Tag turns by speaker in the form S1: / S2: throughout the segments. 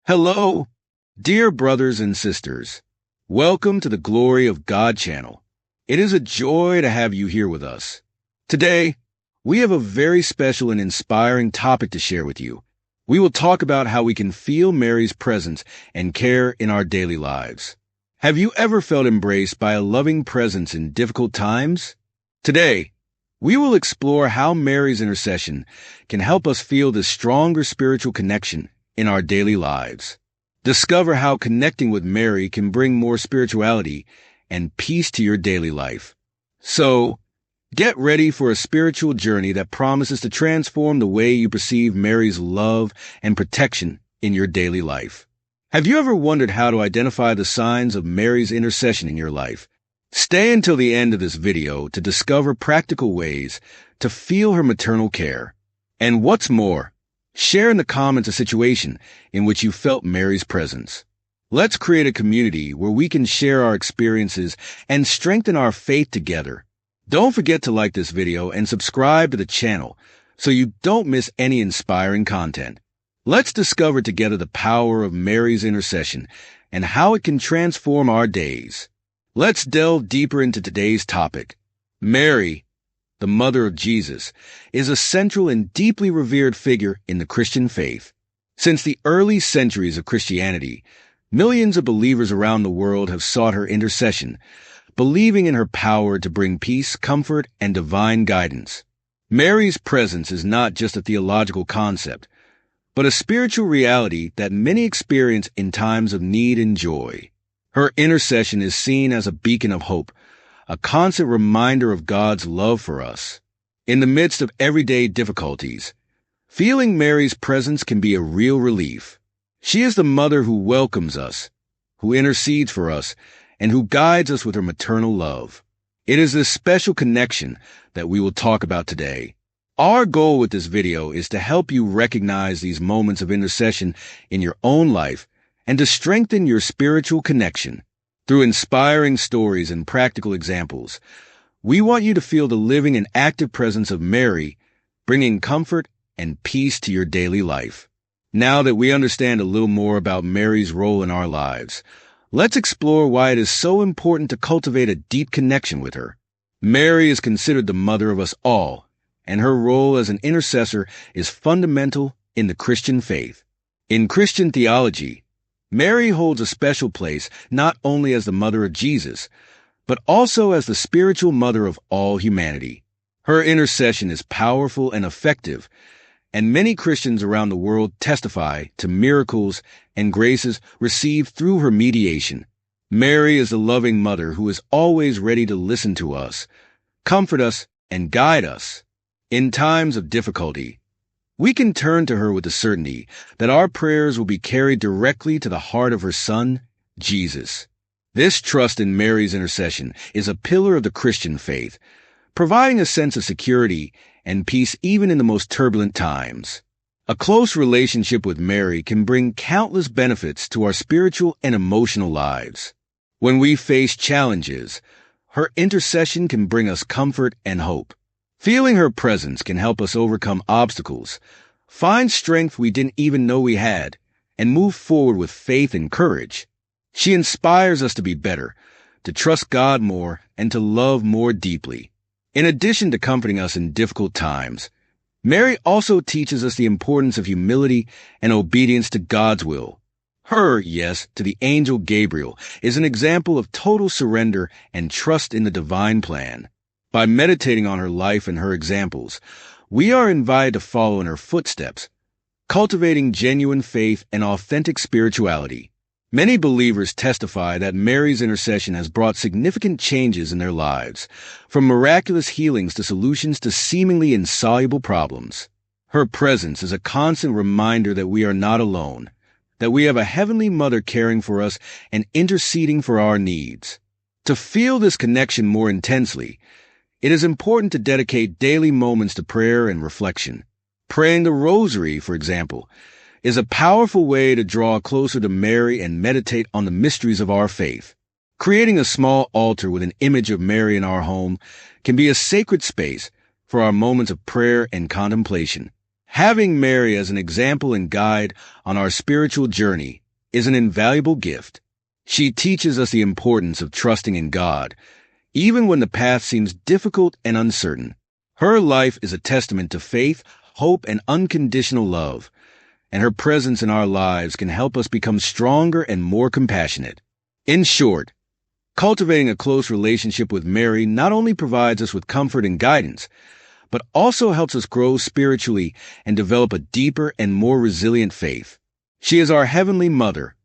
S1: Hello, dear brothers and sisters. Welcome to the Glory of God channel. It is a joy to have you here with us. Today, we have a very special and inspiring topic to share with you. We will talk about how we can feel Mary's presence and care in our daily lives. Have you ever felt embraced by a loving presence in difficult times? Today, we will explore how Mary's intercession can help us feel this stronger spiritual connection in our daily lives. Discover how connecting with Mary can bring more spirituality and peace to your daily life. So, get ready for a spiritual journey that promises to transform the way you perceive Mary's love and protection in your daily life. Have you ever wondered how to identify the signs of Mary's intercession in your life? Stay until the end of this video to discover practical ways to feel her maternal care. And what's more, share in the comments a situation in which you felt Mary's presence. Let's create a community where we can share our experiences and strengthen our faith together. Don't forget to like this video and subscribe to the channel so you don't miss any inspiring content. Let's discover together the power of Mary's intercession and how it can transform our days. Let's delve deeper into today's topic. Mary, the mother of Jesus, is a central and deeply revered figure in the Christian faith. Since the early centuries of Christianity, millions of believers around the world have sought her intercession, believing in her power to bring peace, comfort, and divine guidance. Mary's presence is not just a theological concept, but a spiritual reality that many experience in times of need and joy. Her intercession is seen as a beacon of hope, a constant reminder of God's love for us. In the midst of everyday difficulties, feeling Mary's presence can be a real relief. She is the mother who welcomes us, who intercedes for us, and who guides us with her maternal love. It is this special connection that we will talk about today. Our goal with this video is to help you recognize these moments of intercession in your own life and to strengthen your spiritual connection. Through inspiring stories and practical examples, we want you to feel the living and active presence of Mary, bringing comfort and peace to your daily life. Now that we understand a little more about Mary's role in our lives, let's explore why it is so important to cultivate a deep connection with her. Mary is considered the mother of us all, and her role as an intercessor is fundamental in the Christian faith. In Christian theology, Mary holds a special place not only as the mother of Jesus, but also as the spiritual mother of all humanity. Her intercession is powerful and effective, and many Christians around the world testify to miracles and graces received through her mediation. Mary is the loving mother who is always ready to listen to us, comfort us, and guide us. In times of difficulty, we can turn to her with the certainty that our prayers will be carried directly to the heart of her Son, Jesus. This trust in Mary's intercession is a pillar of the Christian faith, providing a sense of security and peace even in the most turbulent times. A close relationship with Mary can bring countless benefits to our spiritual and emotional lives. When we face challenges, her intercession can bring us comfort and hope. Feeling her presence can help us overcome obstacles, find strength we didn't even know we had, and move forward with faith and courage. She inspires us to be better, to trust God more, and to love more deeply. In addition to comforting us in difficult times, Mary also teaches us the importance of humility and obedience to God's will. Her yes to the angel Gabriel is an example of total surrender and trust in the divine plan. By meditating on her life and her examples, we are invited to follow in her footsteps, cultivating genuine faith and authentic spirituality. Many believers testify that Mary's intercession has brought significant changes in their lives, from miraculous healings to solutions to seemingly insoluble problems. Her presence is a constant reminder that we are not alone, that we have a heavenly mother caring for us and interceding for our needs. To feel this connection more intensely, it is important to dedicate daily moments to prayer and reflection. Praying the Rosary, for example, is a powerful way to draw closer to Mary and meditate on the mysteries of our faith. Creating a small altar with an image of Mary in our home can be a sacred space for our moments of prayer and contemplation. Having Mary as an example and guide on our spiritual journey is an invaluable gift. She teaches us the importance of trusting in God, even when the path seems difficult and uncertain. Her life is a testament to faith, hope, and unconditional love, and her presence in our lives can help us become stronger and more compassionate. In short, cultivating a close relationship with Mary not only provides us with comfort and guidance, but also helps us grow spiritually and develop a deeper and more resilient faith. She is our Heavenly Mother,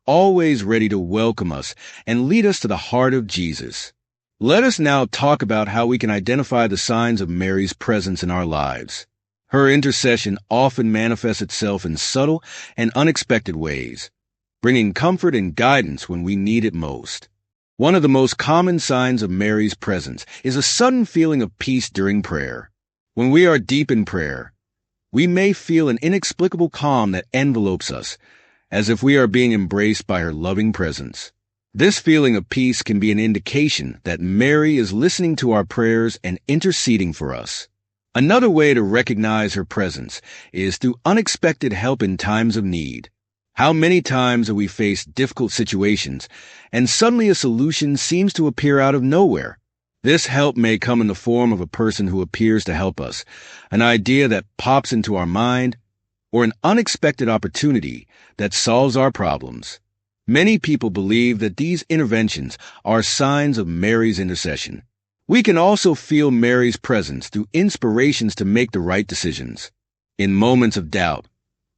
S1: always ready to welcome us and lead us to the heart of Jesus. Let us now talk about how we can identify the signs of Mary's presence in our lives. Her intercession often manifests itself in subtle and unexpected ways, bringing comfort and guidance when we need it most. One of the most common signs of Mary's presence is a sudden feeling of peace during prayer. When we are deep in prayer, we may feel an inexplicable calm that envelopes us, as if we are being embraced by her loving presence. This feeling of peace can be an indication that Mary is listening to our prayers and interceding for us. Another way to recognize her presence is through unexpected help in times of need. How many times have we faced difficult situations, and suddenly a solution seems to appear out of nowhere? This help may come in the form of a person who appears to help us, an idea that pops into our mind, or an unexpected opportunity that solves our problems. Many people believe that these interventions are signs of Mary's intercession. We can also feel Mary's presence through inspirations to make the right decisions. In moments of doubt,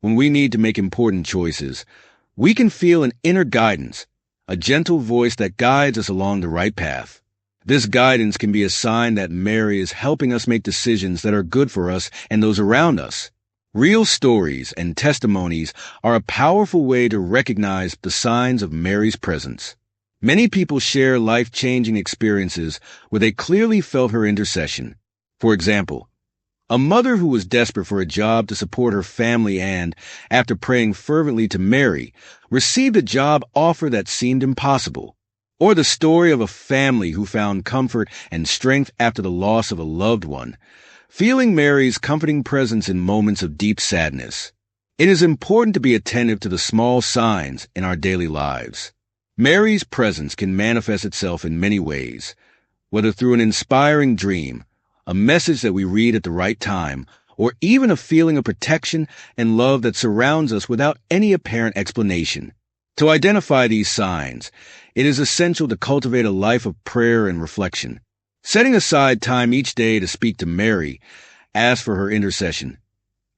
S1: when we need to make important choices, we can feel an inner guidance, a gentle voice that guides us along the right path. This guidance can be a sign that Mary is helping us make decisions that are good for us and those around us. Real stories and testimonies are a powerful way to recognize the signs of Mary's presence. Many people share life-changing experiences where they clearly felt her intercession. For example, a mother who was desperate for a job to support her family and, after praying fervently to Mary, received a job offer that seemed impossible. Or the story of a family who found comfort and strength after the loss of a loved one, feeling Mary's comforting presence in moments of deep sadness. It is important to be attentive to the small signs in our daily lives. Mary's presence can manifest itself in many ways, whether through an inspiring dream, a message that we read at the right time, or even a feeling of protection and love that surrounds us without any apparent explanation. To identify these signs, it is essential to cultivate a life of prayer and reflection. Setting aside time each day to speak to Mary, ask for her intercession,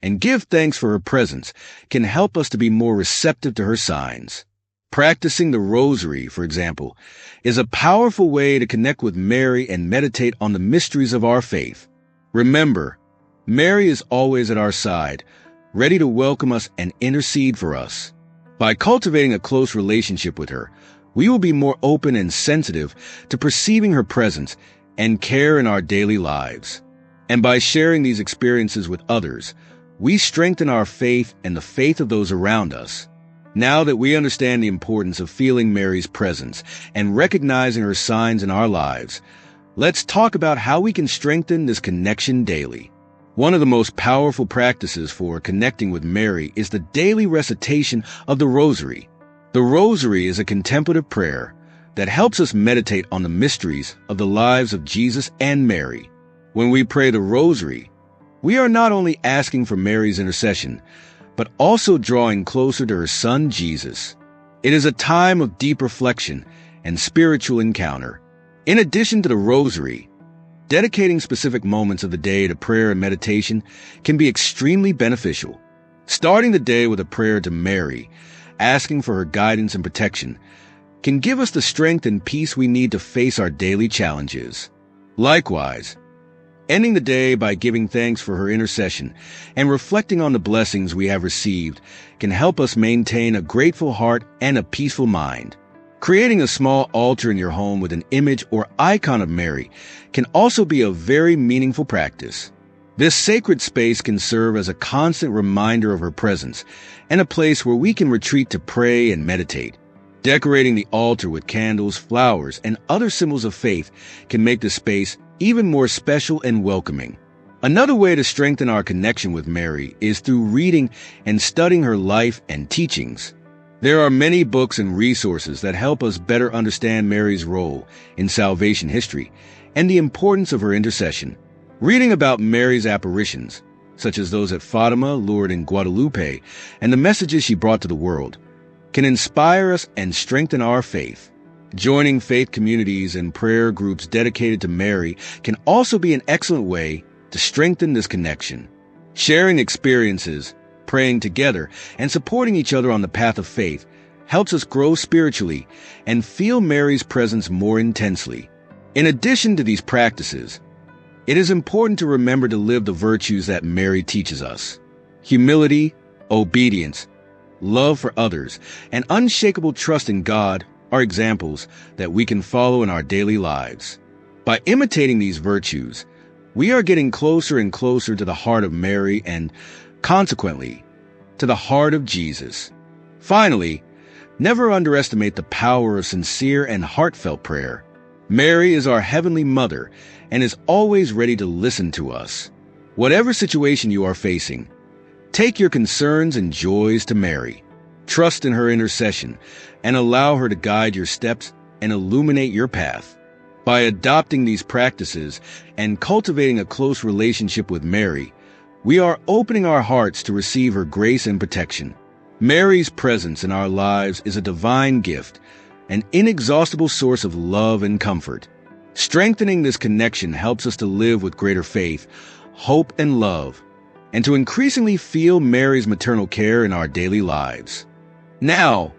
S1: and give thanks for her presence can help us to be more receptive to her signs. Practicing the rosary, for example, is a powerful way to connect with Mary and meditate on the mysteries of our faith. Remember, Mary is always at our side, ready to welcome us and intercede for us. By cultivating a close relationship with her, we will be more open and sensitive to perceiving her presence and care in our daily lives. And by sharing these experiences with others, we strengthen our faith and the faith of those around us. Now that we understand the importance of feeling Mary's presence and recognizing her signs in our lives, let's talk about how we can strengthen this connection daily. One of the most powerful practices for connecting with Mary is the daily recitation of the Rosary. The Rosary is a contemplative prayer that helps us meditate on the mysteries of the lives of Jesus and Mary. When we pray the Rosary, we are not only asking for Mary's intercession, but also drawing closer to her Son, Jesus. It is a time of deep reflection and spiritual encounter. In addition to the Rosary, dedicating specific moments of the day to prayer and meditation can be extremely beneficial. Starting the day with a prayer to Mary, asking for her guidance and protection, can give us the strength and peace we need to face our daily challenges. Likewise, ending the day by giving thanks for her intercession and reflecting on the blessings we have received can help us maintain a grateful heart and a peaceful mind. Creating a small altar in your home with an image or icon of Mary can also be a very meaningful practice. This sacred space can serve as a constant reminder of her presence and a place where we can retreat to pray and meditate. Decorating the altar with candles, flowers, and other symbols of faith can make the space even more special and welcoming. Another way to strengthen our connection with Mary is through reading and studying her life and teachings. There are many books and resources that help us better understand Mary's role in salvation history and the importance of her intercession. Reading about Mary's apparitions, such as those at Fatima, Lourdes, and Guadalupe, and the messages she brought to the world, can inspire us and strengthen our faith. Joining faith communities and prayer groups dedicated to Mary can also be an excellent way to strengthen this connection. Sharing experiences, praying together, and supporting each other on the path of faith helps us grow spiritually and feel Mary's presence more intensely. In addition to these practices, it is important to remember to live the virtues that Mary teaches us. Humility, obedience, love for others, and unshakable trust in God are examples that we can follow in our daily lives. By imitating these virtues, we are getting closer and closer to the heart of Mary and, consequently, to the heart of Jesus. Finally, never underestimate the power of sincere and heartfelt prayer. Mary is our Heavenly Mother and is always ready to listen to us. Whatever situation you are facing, take your concerns and joys to Mary. Trust in her intercession and allow her to guide your steps and illuminate your path. By adopting these practices and cultivating a close relationship with Mary, we are opening our hearts to receive her grace and protection. Mary's presence in our lives is a divine gift, an inexhaustible source of love and comfort. Strengthening this connection helps us to live with greater faith, hope, and love, and to increasingly feel Mary's maternal care in our daily lives. Now,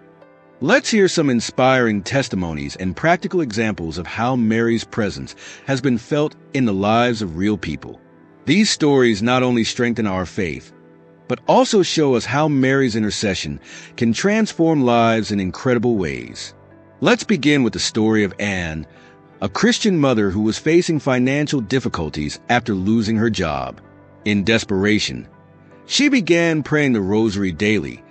S1: let's hear some inspiring testimonies and practical examples of how Mary's presence has been felt in the lives of real people. These stories not only strengthen our faith, but also show us how Mary's intercession can transform lives in incredible ways. Let's begin with the story of Anne, a Christian mother who was facing financial difficulties after losing her job. In desperation, she began praying the rosary daily,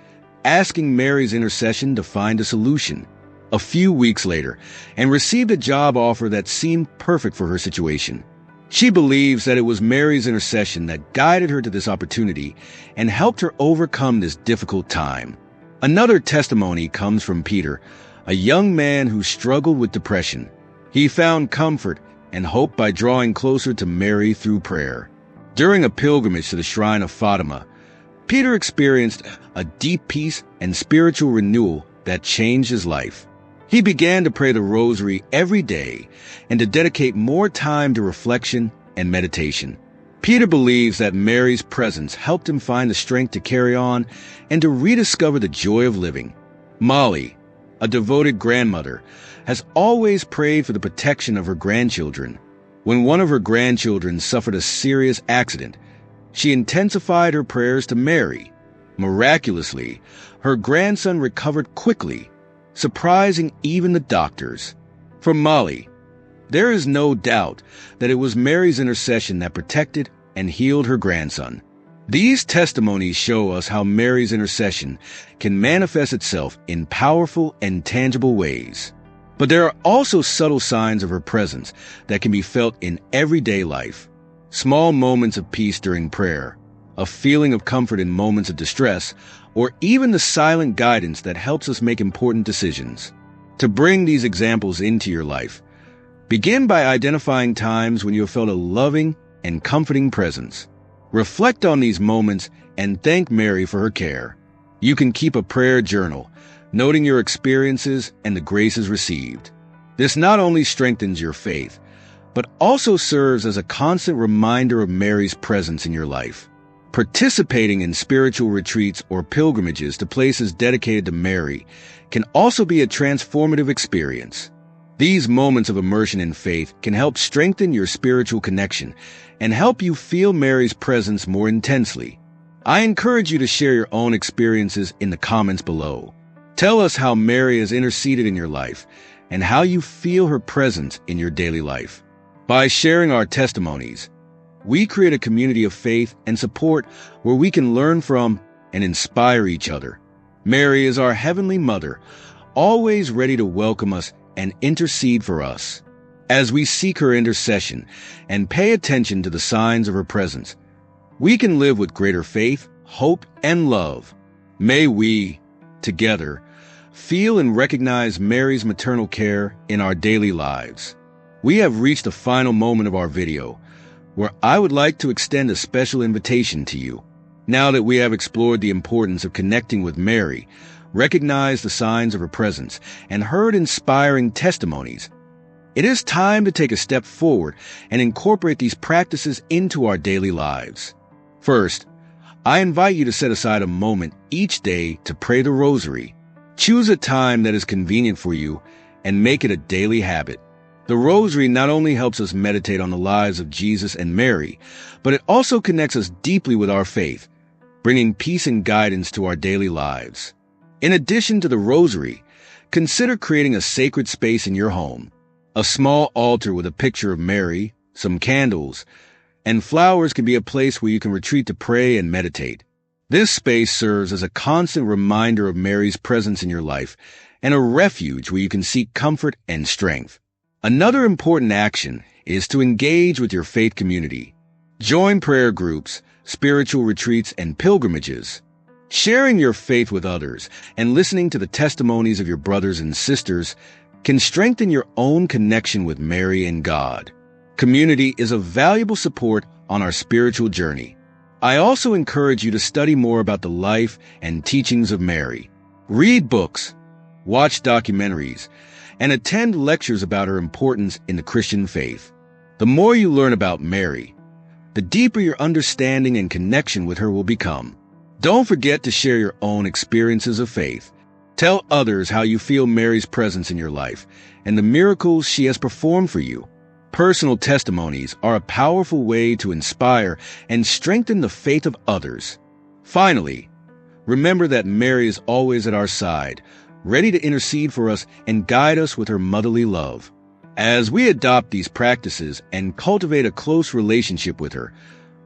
S1: asking Mary's intercession to find a solution. A few weeks later, and received a job offer that seemed perfect for her situation. She believes that it was Mary's intercession that guided her to this opportunity and helped her overcome this difficult time. Another testimony comes from Peter, a young man who struggled with depression. He found comfort and hope by drawing closer to Mary through prayer. During a pilgrimage to the shrine of Fatima, Peter experienced a deep peace and spiritual renewal that changed his life. He began to pray the rosary every day and to dedicate more time to reflection and meditation. Peter believes that Mary's presence helped him find the strength to carry on and to rediscover the joy of living. Molly, a devoted grandmother, has always prayed for the protection of her grandchildren. When one of her grandchildren suffered a serious accident, she intensified her prayers to Mary. Miraculously, her grandson recovered quickly, surprising even the doctors. For Molly, there is no doubt that it was Mary's intercession that protected and healed her grandson. These testimonies show us how Mary's intercession can manifest itself in powerful and tangible ways. But there are also subtle signs of her presence that can be felt in everyday life. Small moments of peace during prayer, a feeling of comfort in moments of distress, or even the silent guidance that helps us make important decisions. To bring these examples into your life, begin by identifying times when you have felt a loving and comforting presence. Reflect on these moments and thank Mary for her care. You can keep a prayer journal, noting your experiences and the graces received. This not only strengthens your faith, but also serves as a constant reminder of Mary's presence in your life. Participating in spiritual retreats or pilgrimages to places dedicated to Mary can also be a transformative experience. These moments of immersion in faith can help strengthen your spiritual connection and help you feel Mary's presence more intensely. I encourage you to share your own experiences in the comments below. Tell us how Mary has interceded in your life and how you feel her presence in your daily life. By sharing our testimonies, we create a community of faith and support where we can learn from and inspire each other. Mary is our Heavenly Mother, always ready to welcome us and intercede for us. As we seek her intercession and pay attention to the signs of her presence, we can live with greater faith, hope, and love. May we, together, feel and recognize Mary's maternal care in our daily lives. We have reached the final moment of our video, where I would like to extend a special invitation to you. Now that we have explored the importance of connecting with Mary, recognized the signs of her presence, and heard inspiring testimonies, it is time to take a step forward and incorporate these practices into our daily lives. First, I invite you to set aside a moment each day to pray the rosary. Choose a time that is convenient for you and make it a daily habit. The rosary not only helps us meditate on the lives of Jesus and Mary, but it also connects us deeply with our faith, bringing peace and guidance to our daily lives. In addition to the rosary, consider creating a sacred space in your home. A small altar with a picture of Mary, some candles, and flowers can be a place where you can retreat to pray and meditate. This space serves as a constant reminder of Mary's presence in your life and a refuge where you can seek comfort and strength. Another important action is to engage with your faith community. Join prayer groups, spiritual retreats, and pilgrimages. Sharing your faith with others and listening to the testimonies of your brothers and sisters can strengthen your own connection with Mary and God. Community is a valuable support on our spiritual journey. I also encourage you to study more about the life and teachings of Mary. Read books, watch documentaries, and attend lectures about her importance in the Christian faith. The more you learn about Mary, the deeper your understanding and connection with her will become. Don't forget to share your own experiences of faith. Tell others how you feel Mary's presence in your life and the miracles she has performed for you. Personal testimonies are a powerful way to inspire and strengthen the faith of others. Finally, remember that Mary is always at our side, ready to intercede for us and guide us with her motherly love. As we adopt these practices and cultivate a close relationship with her,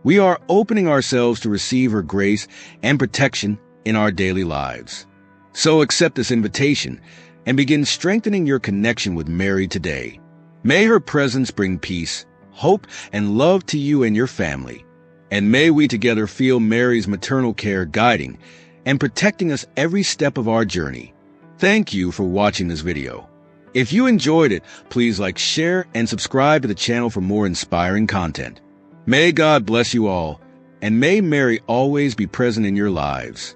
S1: we are opening ourselves to receive her grace and protection in our daily lives. So accept this invitation and begin strengthening your connection with Mary today. May her presence bring peace, hope, and love to you and your family. And may we together feel Mary's maternal care guiding and protecting us every step of our journey. Thank you for watching this video. If you enjoyed it, please like, share, and subscribe to the channel for more inspiring content. May God bless you all, and may Mary always be present in your lives.